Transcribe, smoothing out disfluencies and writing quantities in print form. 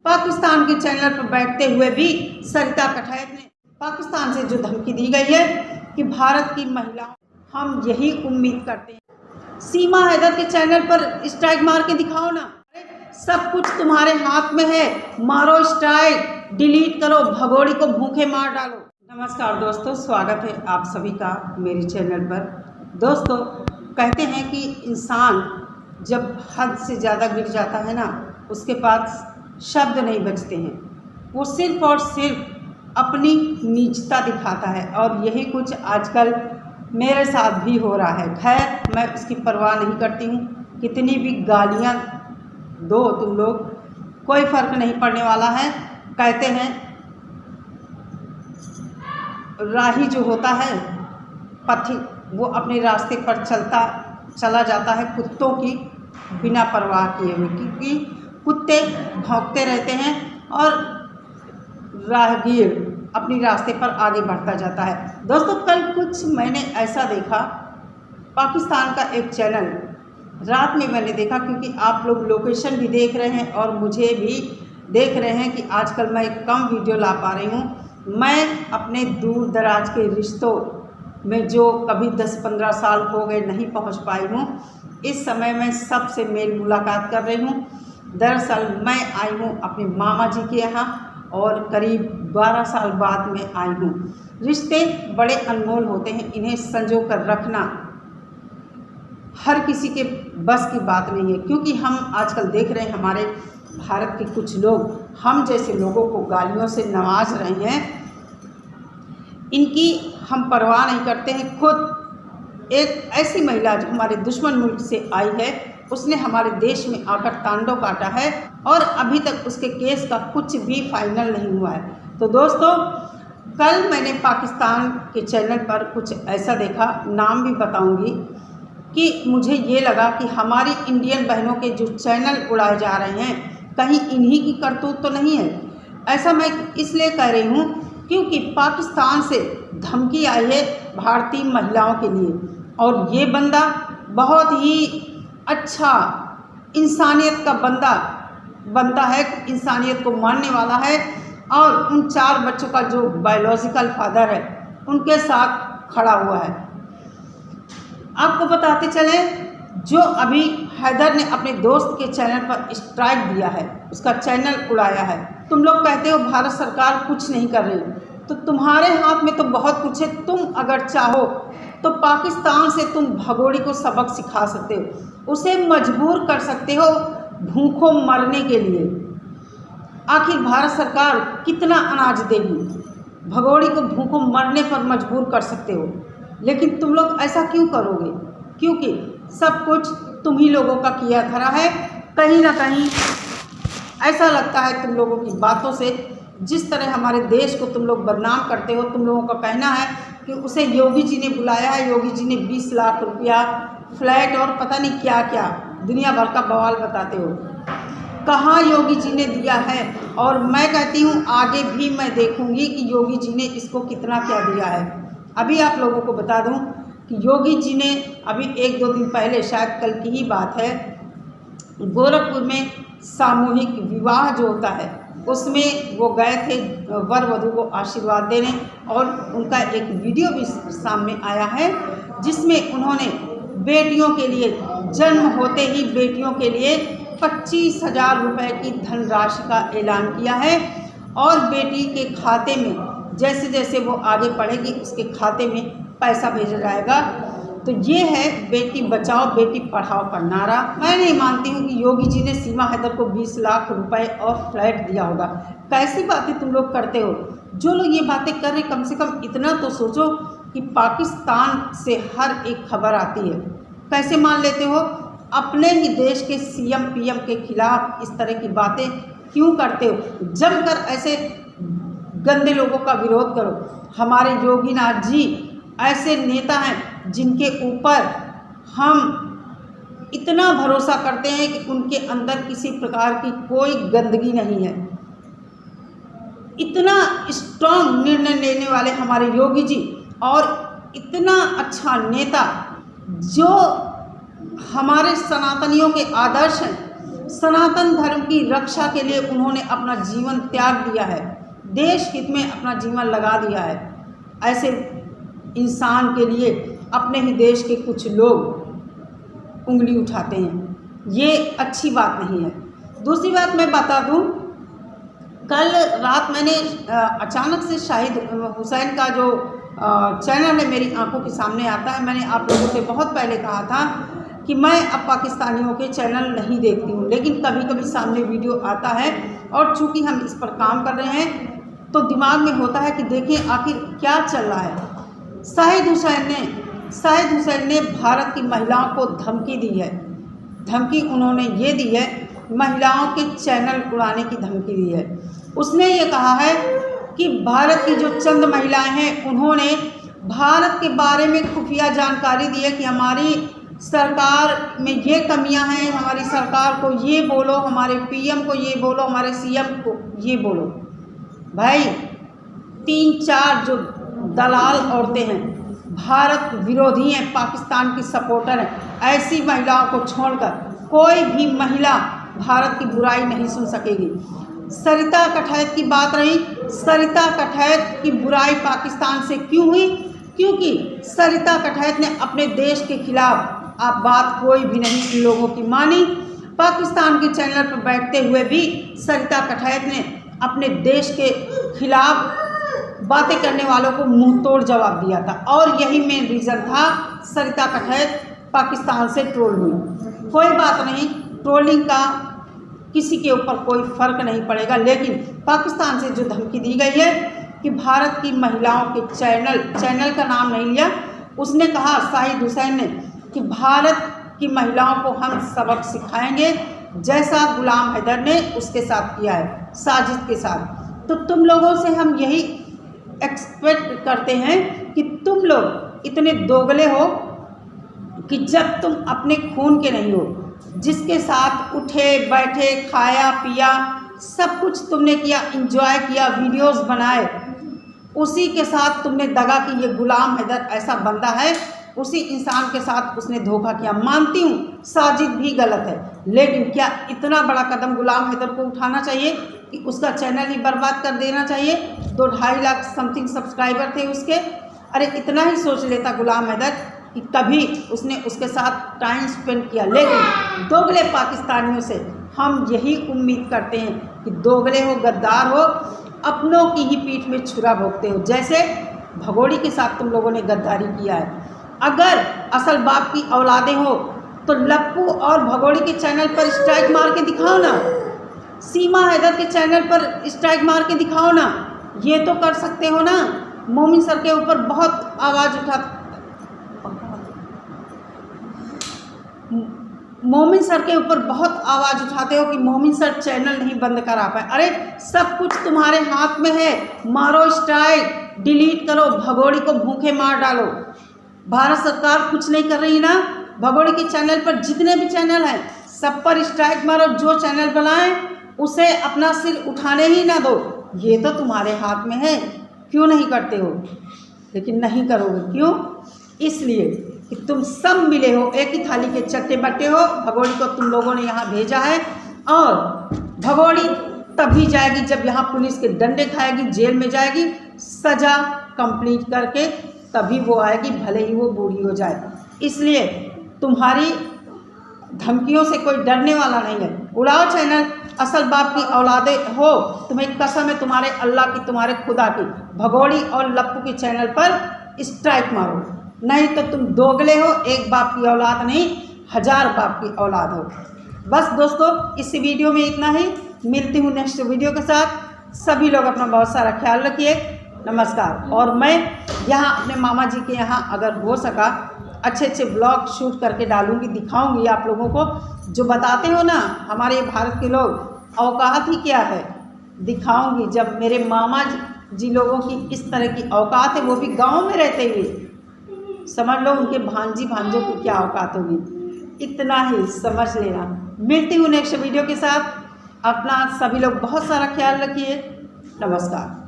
पाकिस्तान के चैनल पर बैठते हुए भी सरिता कटैत ने पाकिस्तान से जो धमकी दी गई है कि भारत की महिलाओं, हम यही उम्मीद करते हैं सीमा हैदर के चैनल पर स्ट्राइक मार के दिखाओ ना। सब कुछ तुम्हारे हाथ में है, मारो स्ट्राइक, डिलीट करो, भगोड़ी को भूखे मार डालो। नमस्कार दोस्तों, स्वागत है आप सभी का मेरे चैनल पर। दोस्तों, कहते हैं कि इंसान जब हद से ज़्यादा गिर जाता है ना, उसके पास शब्द नहीं बचते हैं। वो सिर्फ और सिर्फ अपनी नीचता दिखाता है और यही कुछ आजकल मेरे साथ भी हो रहा है। खैर, मैं उसकी परवाह नहीं करती हूँ, कितनी भी गालियाँ दो तुम लोग, कोई फ़र्क नहीं पड़ने वाला है। कहते हैं राही जो होता है पथिक, वो अपने रास्ते पर चला जाता है कुत्तों की बिना परवाह किए हुए, क्योंकि कुत्ते भौंकते रहते हैं और राहगीर अपने रास्ते पर आगे बढ़ता जाता है। दोस्तों, कल कुछ मैंने ऐसा देखा, पाकिस्तान का एक चैनल, रात में मैंने देखा, क्योंकि आप लोग लोकेशन भी देख रहे हैं और मुझे भी देख रहे हैं कि आजकल मैं कम वीडियो ला पा रही हूँ। मैं अपने दूर दराज के रिश्तों में जो कभी 10-15 साल हो गए नहीं पहुँच पाई हूँ, इस समय मैं सबसे मेल मुलाकात कर रही हूँ। दरअसल मैं आई हूँ अपने मामा जी के यहाँ और करीब 12 साल बाद में आई हूँ। रिश्ते बड़े अनमोल होते हैं, इन्हें संजो कर रखना हर किसी के बस की बात नहीं है, क्योंकि हम आजकल देख रहे हैं हमारे भारत के कुछ लोग हम जैसे लोगों को गालियों से नवाज रहे हैं। इनकी हम परवाह नहीं करते हैं। खुद एक ऐसी महिला जो हमारे दुश्मन मुल्क से आई है, उसने हमारे देश में आकर तांडव काटा है और अभी तक उसके केस का कुछ भी फाइनल नहीं हुआ है। तो दोस्तों, कल मैंने पाकिस्तान के चैनल पर कुछ ऐसा देखा, नाम भी बताऊंगी, कि मुझे ये लगा कि हमारी इंडियन बहनों के जो चैनल उड़ाए जा रहे हैं, कहीं इन्हीं की करतूत तो नहीं है। ऐसा मैं इसलिए कह रही हूँ क्योंकि पाकिस्तान से धमकी आई है भारतीय महिलाओं के लिए, और ये बंदा बहुत ही अच्छा इंसानियत का बनता है, इंसानियत को मानने वाला है, और उन 4 बच्चों का जो बायोलॉजिकल फादर है उनके साथ खड़ा हुआ है। आपको बताते चले, जो अभी हैदर ने अपने दोस्त के चैनल पर स्ट्राइक दिया है, उसका चैनल उड़ाया है। तुम लोग कहते हो भारत सरकार कुछ नहीं कर रही, तो तुम्हारे हाथ में तो बहुत कुछ है। तुम अगर चाहो तो पाकिस्तान से तुम भगोड़ी को सबक सिखा सकते हो, उसे मजबूर कर सकते हो भूखों मरने के लिए। आखिर भारत सरकार कितना अनाज देगी? भगोड़ी को भूखों मरने पर मजबूर कर सकते हो, लेकिन तुम लोग ऐसा क्यों करोगे? क्योंकि सब कुछ तुम ही लोगों का किया धरा है। कहीं ना कहीं ऐसा लगता है तुम लोगों की बातों से, जिस तरह हमारे देश को तुम लोग बदनाम करते हो। तुम लोगों का कहना है कि उसे योगी जी ने बुलाया है, योगी जी ने 20 लाख रुपया, फ्लैट और पता नहीं क्या क्या दुनिया भर का बवाल बताते हो। कहाँ योगी जी ने दिया है? और मैं कहती हूँ आगे भी मैं देखूँगी कि योगी जी ने इसको कितना क्या दिया है। अभी आप लोगों को बता दूँ कि योगी जी ने अभी 1-2 दिन पहले, शायद कल की ही बात है, गोरखपुर में सामूहिक विवाह जो होता है उसमें वो गए थे वर वधू को आशीर्वाद देने, और उनका एक वीडियो भी सामने आया है जिसमें उन्होंने बेटियों के लिए, जन्म होते ही बेटियों के लिए 25,000 रुपये की धनराशि का ऐलान किया है, और बेटी के खाते में जैसे जैसे वो आगे बढ़ेगी उसके खाते में पैसा भेजा जाएगा। तो ये है बेटी बचाओ बेटी पढ़ाओ का नारा। मैं नहीं मानती हूँ कि योगी जी ने सीमा हैदर को 20 लाख रुपए और फ्लैट दिया होगा। कैसी बातें तुम लोग करते हो? जो लोग ये बातें कर रहे, कम से कम इतना तो सोचो कि पाकिस्तान से हर एक खबर आती है। कैसे मान लेते हो? अपने ही देश के CM PM के खिलाफ इस तरह की बातें क्यों करते हो? जमकर ऐसे गंदे लोगों का विरोध करो। हमारे योगीनाथ जी ऐसे नेता हैं जिनके ऊपर हम इतना भरोसा करते हैं कि उनके अंदर किसी प्रकार की कोई गंदगी नहीं है। इतना स्ट्रांग निर्णय लेने वाले हमारे योगी जी, और इतना अच्छा नेता जो हमारे सनातनियों के आदर्श हैं, सनातन धर्म की रक्षा के लिए उन्होंने अपना जीवन त्याग दिया है, देश हित में अपना जीवन लगा दिया है। ऐसे इंसान के लिए अपने ही देश के कुछ लोग उंगली उठाते हैं, ये अच्छी बात नहीं है। दूसरी बात मैं बता दूं, कल रात मैंने अचानक से शाहिद हुसैन का जो चैनल है मेरी आंखों के सामने आता है। मैंने आप लोगों से बहुत पहले कहा था कि मैं अब पाकिस्तानियों के चैनल नहीं देखती हूँ, लेकिन कभी कभी सामने वीडियो आता है और चूँकि हम इस पर काम कर रहे हैं तो दिमाग में होता है कि देखें आखिर क्या चल रहा है। शाहिद हुसैन ने भारत की महिलाओं को धमकी दी है। धमकी उन्होंने ये दी है, महिलाओं के चैनल उड़ाने की धमकी दी है। उसने ये कहा है कि भारत की जो चंद महिलाएं हैं उन्होंने भारत के बारे में खुफिया जानकारी दी है कि हमारी सरकार में ये कमियां हैं, हमारी सरकार को ये बोलो, हमारे पीएम को ये बोलो, हमारे सीएम को ये बोलो। भाई 3-4 जो दलाल औरतें हैं, भारत विरोधी हैं, पाकिस्तान की सपोर्टर हैं, ऐसी महिलाओं को छोड़कर कोई भी महिला भारत की बुराई नहीं सुन सकेगी। सरिता कटैत की बात रही, सरिता कटैत की बुराई पाकिस्तान से क्यों हुई? क्योंकि सरिता कटैत ने अपने देश के खिलाफ आप बात कोई भी नहीं इन लोगों की मानी। पाकिस्तान के चैनल पर बैठते हुए भी सरिता कटैत ने अपने देश के खिलाफ बातें करने वालों को मुंह तोड़ जवाब दिया था, और यही मेन रीज़न था सरिता कटैत पाकिस्तान से ट्रोल हुई। कोई बात नहीं, ट्रोलिंग का किसी के ऊपर कोई फ़र्क नहीं पड़ेगा, लेकिन पाकिस्तान से जो धमकी दी गई है कि भारत की महिलाओं के चैनल का नाम नहीं लिया, उसने कहा शाहिद हुसैन ने कि भारत की महिलाओं को हम सबक सिखाएंगे, जैसा गुलाम हैदर ने उसके साथ किया है, साजिद के साथ। तो तुम लोगों से हम यही एक्सपेक्ट करते हैं कि तुम लोग इतने दोगले हो कि जब तुम अपने खून के नहीं हो, जिसके साथ उठे बैठे, खाया पिया, सब कुछ तुमने किया, एंजॉय किया, वीडियोस बनाए, उसी के साथ तुमने दगा कि ये गुलाम हैदर ऐसा बंदा है, उसी इंसान के साथ उसने धोखा किया। मानती हूँ साजिद भी गलत है, लेकिन क्या इतना बड़ा कदम गुलाम हैदर को उठाना चाहिए कि उसका चैनल ही बर्बाद कर देना चाहिए? 2-2.5 लाख समथिंग सब्सक्राइबर थे उसके। अरे इतना ही सोच लेता गुलाम हैदर कि कभी उसने उसके साथ टाइम स्पेंड किया। लेकिन दोगले पाकिस्तानियों से हम यही उम्मीद करते हैं कि दोगले हो, गद्दार हो, अपनों की ही पीठ में छुरा भोगते हो, जैसे भगोड़ी के साथ तुम लोगों ने गद्दारी किया है। अगर असल बाप की औलादे हो तो लप्पू और भगोड़ी के चैनल पर स्ट्राइक मार के दिखाओ ना, सीमा हैदर के चैनल पर स्ट्राइक मार के दिखाओ ना, ये तो कर सकते हो ना। मोमिन सर के ऊपर बहुत आवाज़ उठाते हो कि मोमिन सर चैनल नहीं बंद करा पाए। अरे सब कुछ तुम्हारे हाथ में है, मारो स्ट्राइक, डिलीट करो, भगोड़ी को भूखे मार डालो। भारत सरकार कुछ नहीं कर रही ना। भगोड़ी के चैनल पर जितने भी चैनल हैं सब पर स्ट्राइक मारो, जो चैनल बनाए उसे अपना सिर उठाने ही ना दो। ये तो तुम्हारे हाथ में है, क्यों नहीं करते हो? लेकिन नहीं करोगे, क्यों? इसलिए कि तुम सब मिले हो, एक ही थाली के चट्टे बट्टे हो। भगोड़ी को तुम लोगों ने यहाँ भेजा है, और भगोड़ी तभी जाएगी जब यहाँ पुलिस के डंडे खाएगी, जेल में जाएगी, सज़ा कंप्लीट करके तभी वो आएगी, भले ही वो बूढ़ी हो जाए। इसलिए तुम्हारी धमकियों से कोई डरने वाला नहीं है। उड़ाओ चैनल, असल बाप की औलादे हो, तुम्हें कसम है तुम्हारे अल्लाह की, तुम्हारे खुदा की, भगोड़ी और लप्पू के चैनल पर स्ट्राइक मारो, नहीं तो तुम दोगले हो, एक बाप की औलाद नहीं, 1000 बाप की औलाद हो। बस दोस्तों, इस वीडियो में इतना ही। मिलती हूँ नेक्स्ट वीडियो के साथ। सभी लोग अपना बहुत सारा ख्याल रखिए। नमस्कार। और मैं यहाँ अपने मामा जी के यहाँ अगर हो सका अच्छे अच्छे ब्लॉग शूट करके डालूँगी, दिखाऊँगी आप लोगों को। जो बताते हो ना हमारे भारत के लोग औकात ही क्या है, दिखाऊँगी। जब मेरे मामा जी लोगों की इस तरह की औकात है, वो भी गांव में रहते हुए, समझ लो उनके भांजी भांजों की क्या औकात होगी। इतना ही समझ लेना। मिलती हूँ नेक्स्ट वीडियो के साथ। अपना सभी लोग बहुत सारा ख्याल रखिए। नमस्कार।